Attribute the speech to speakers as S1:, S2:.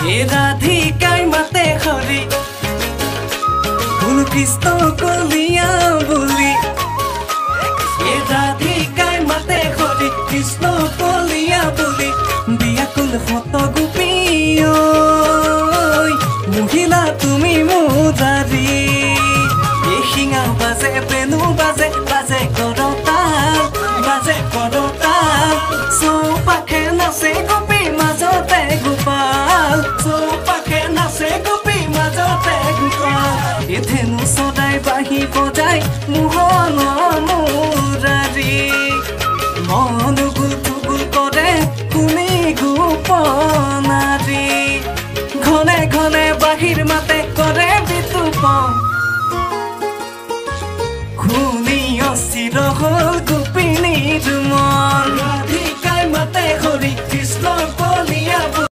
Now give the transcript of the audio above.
S1: এ রাধিকাই মাতে হরি কৃষ্ণ কলিয়া বুলি এ রাধিকাই মাতে হরি কৃষ্ণ কলিয়া বুলি বিয়াকুল হত গোপী মহিলা তুমি মুদাৰী এই শিঙা বাজে বেনু বাজে বাজে কৰতাল চৌপাশে নাচে গোপী মাজতে গোপাল চৌপাশে নাচে গোপী মাজতে গোপাল এই ধেনু চদাই বাঁহী বজাই মোহন মুৰাৰী মন গুল কৰে শুনি গোপনাৰী ঘনে ঘনে বাহিৰ মাতে কৰে বিতুপন শুনি অস্থিৰ হ'ল গোপিনীৰ মন ৰাধিকাই মাতে হৰি কৃষ্ণ কলিয়া